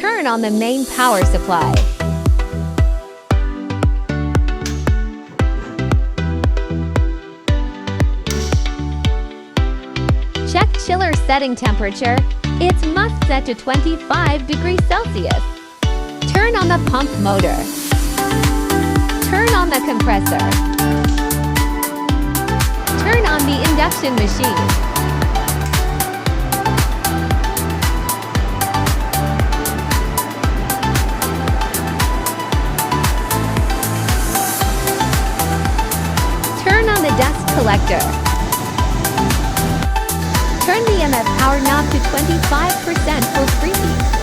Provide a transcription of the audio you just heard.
Turn on the main power supply. Check chiller setting temperature. It's must set to 25 degrees Celsius. Turn on the pump motor. Turn on the compressor. Turn on the induction machine. Turn on the dust collector. Turn the EMF power knob to 25% for preheat.